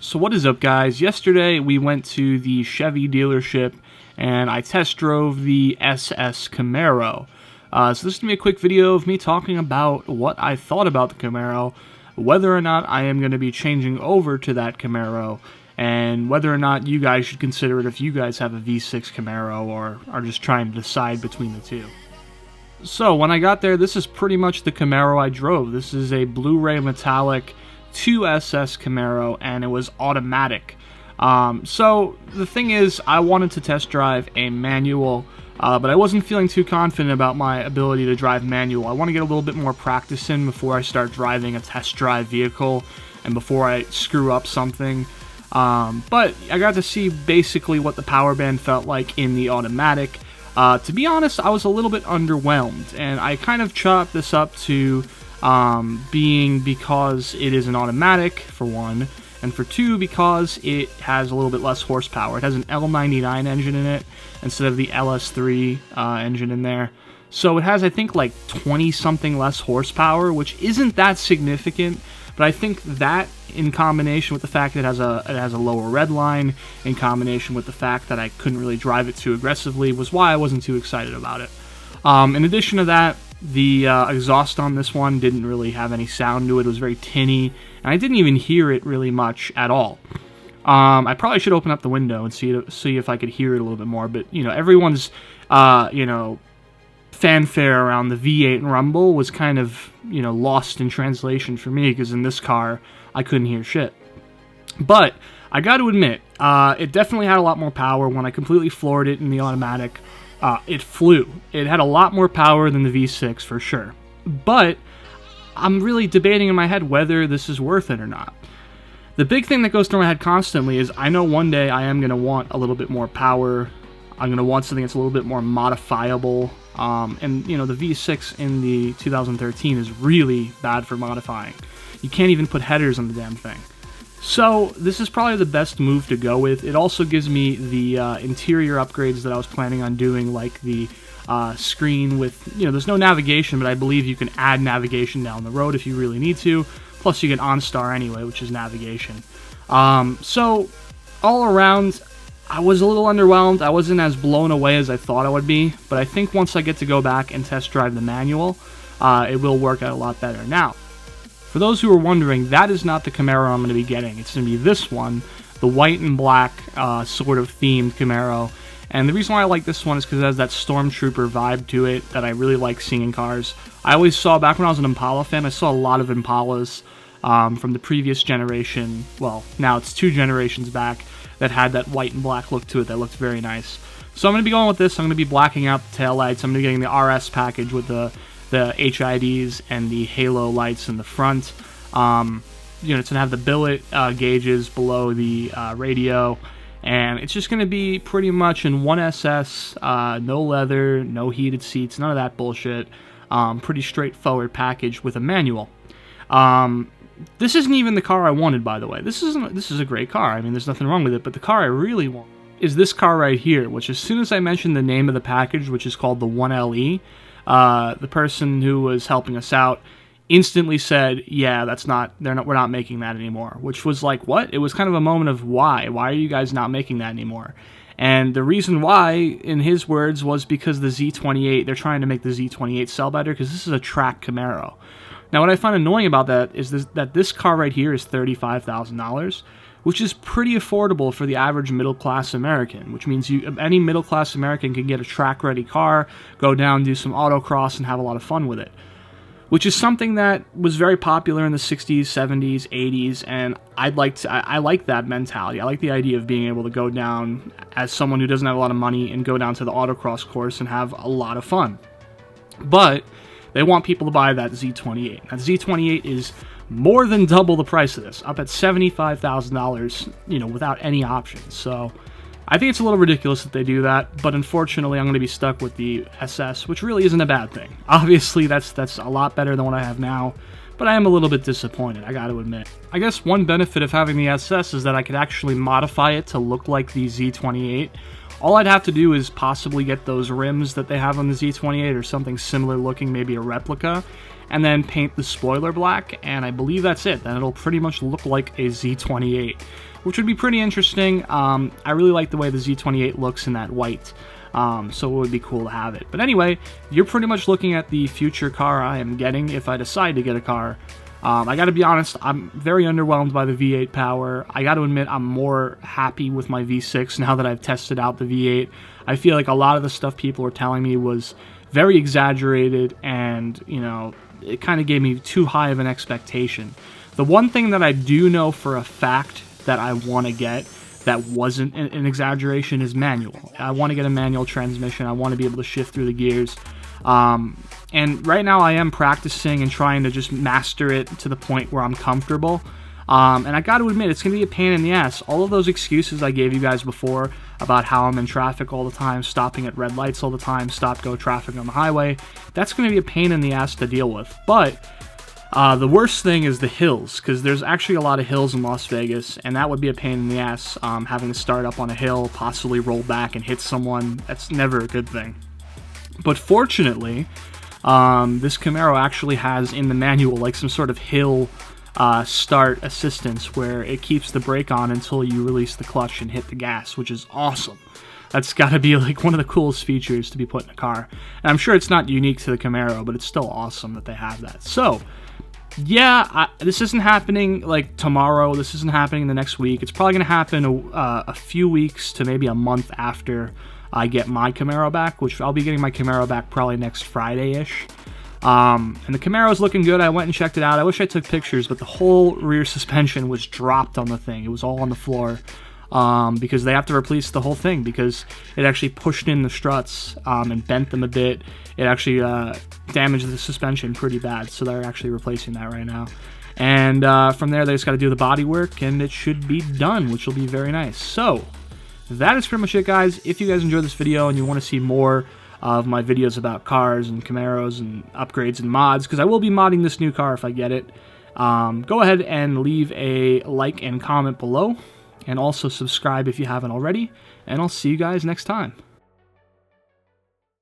So what is up, guys? Yesterday we went to the Chevy dealership and I test drove the M6 Camaro. So this is going to be a quick video of me talking about what I thought about the Camaro, whether or not I am going to be changing over to that Camaro, and whether or not you guys should consider it if you guys have a V6 Camaro or are just trying to decide between the two. So when I got there, this is pretty much the Camaro I drove. This is a Blu-ray metallic 2SS Camaro, and it was automatic. So the thing is, I wanted to test drive a manual, but I wasn't feeling too confident about my ability to drive manual. I want to get a little bit more practice in before I start driving a test drive vehicle and before I screw up something. But I got to see basically what the power band felt like in the automatic. To be honest, I was a little bit underwhelmed, and I kind of chalked this up to being because it is an automatic, for one, and for two, because it has a little bit less horsepower. It has an L99 engine in it instead of the LS3 engine in there. So it has, I think, like 20-something less horsepower, which isn't that significant, but I think that, in combination with the fact that it has a lower red line, in combination with the fact that I couldn't really drive it too aggressively, was why I wasn't too excited about it. In addition to that, the exhaust on this one didn't really have any sound to it. It was very tinny, and I didn't even hear it really much at all. I probably should open up the window and see if I could hear it a little bit more, but, everyone's, fanfare around the V8 rumble was kind of, lost in translation for me, because in this car, I couldn't hear shit. But I got to admit, it definitely had a lot more power. When I completely floored it in the automatic, it flew. It had a lot more power than the V6 for sure. But I'm really debating in my head whether this is worth it or not. The big thing that goes through my head constantly is I know one day I am going to want a little bit more power. I'm going to want something that's a little bit more modifiable. And the V6 in the 2013 is really bad for modifying. You can't even put headers on the damn thing. So this is probably the best move to go with. It also gives me the interior upgrades that I was planning on doing, like the screen with, there's no navigation, but I believe you can add navigation down the road if you really need to. Plus you get OnStar anyway, which is navigation. So all around, I was a little underwhelmed. I wasn't as blown away as I thought I would be, but I think once I get to go back and test drive the manual, it will work out a lot better. Now, for those who are wondering, that is not the Camaro I'm going to be getting. It's going to be this one, the white and black sort of themed Camaro. And the reason why I like this one is because it has that Stormtrooper vibe to it that I really like seeing in cars. I always saw, back when I was an Impala fan, I saw a lot of Impalas from the previous generation. Well, now it's 2 generations back that had that white and black look to it that looked very nice. So I'm going to be going with this. I'm going to be blacking out the taillights. I'm going to be getting the RS package with the HIDs and the halo lights in the front. It's going to have the billet gauges below the radio, and it's just going to be pretty much in 1SS, no leather, no heated seats, none of that bullshit. Pretty straightforward package with a manual. This isn't even the car I wanted, by the way. This is a great car. I mean, there's nothing wrong with it, but the car I really want is this car right here, which, as soon as I mentioned the name of the package, which is called the 1LE, the person who was helping us out instantly said, yeah, we're not making that anymore, which was like, what? It was kind of a moment of why are you guys not making that anymore? And the reason why, in his words, was because the Z28, they're trying to make the Z28 sell better, because this is a track Camaro. Now, what I find annoying about that is that this car right here is $35,000, which is pretty affordable for the average middle-class American, which means any middle-class American can get a track-ready car, go down, do some autocross, and have a lot of fun with it, which is something that was very popular in the 60s, 70s, 80s, and I like that mentality. I like the idea of being able to go down as someone who doesn't have a lot of money and go down to the autocross course and have a lot of fun. But they want people to buy that Z28. That Z28 is more than double the price of this, up at $75,000, without any options. So I think it's a little ridiculous that they do that, but unfortunately I'm going to be stuck with the SS, which really isn't a bad thing. Obviously that's a lot better than what I have now, but I am a little bit disappointed, I got to admit. I guess one benefit of having the SS is that I could actually modify it to look like the Z28. All I'd have to do is possibly get those rims that they have on the Z28 or something similar looking, maybe a replica, and then paint the spoiler black, and I believe that's it. Then it'll pretty much look like a Z28, which would be pretty interesting. I really like the way the Z28 looks in that white, so it would be cool to have it. But anyway, you're pretty much looking at the future car I am getting if I decide to get a car. I gotta be honest, I'm very underwhelmed by the V8 power. I gotta admit, I'm more happy with my V6 now that I've tested out the V8. I feel like a lot of the stuff people were telling me was very exaggerated, and, you know, it kind of gave me too high of an expectation. The one thing that I do know for a fact that I want to get that wasn't an exaggeration is manual. I want to get a manual transmission. I want to be able to shift through the gears. And right now I am practicing and trying to just master it to the point where I'm comfortable. And I got to admit, it's going to be a pain in the ass. All of those excuses I gave you guys before about how I'm in traffic all the time, stopping at red lights all the time, stop-go traffic on the highway, that's going to be a pain in the ass to deal with. But the worst thing is the hills, because there's actually a lot of hills in Las Vegas, and that would be a pain in the ass, having to start up on a hill, possibly roll back and hit someone. That's never a good thing. But fortunately, this Camaro actually has in the manual like some sort of hill start assistance where it keeps the brake on until you release the clutch and hit the gas, which is awesome. That's got to be like one of the coolest features to be put in a car. And I'm sure it's not unique to the Camaro, but it's still awesome that they have that. So, yeah, this isn't happening like tomorrow. This isn't happening the next week. It's probably going to happen a few weeks to maybe a month after I get my Camaro back, which I'll be getting my Camaro back probably next Friday-ish. And the Camaro's looking good. I went and checked it out. I wish I took pictures, but the whole rear suspension was dropped on the thing. It was all on the floor because they have to replace the whole thing because it actually pushed in the struts and bent them a bit. It actually damaged the suspension pretty bad, so they're actually replacing that right now. And from there, they just got to do the body work, and it should be done, which will be very nice. So that is pretty much it, guys. If you guys enjoyed this video and you want to see more of my videos about cars and Camaros and upgrades and mods, because I will be modding this new car if I get it, go ahead and leave a like and comment below, and also subscribe if you haven't already, and I'll see you guys next time.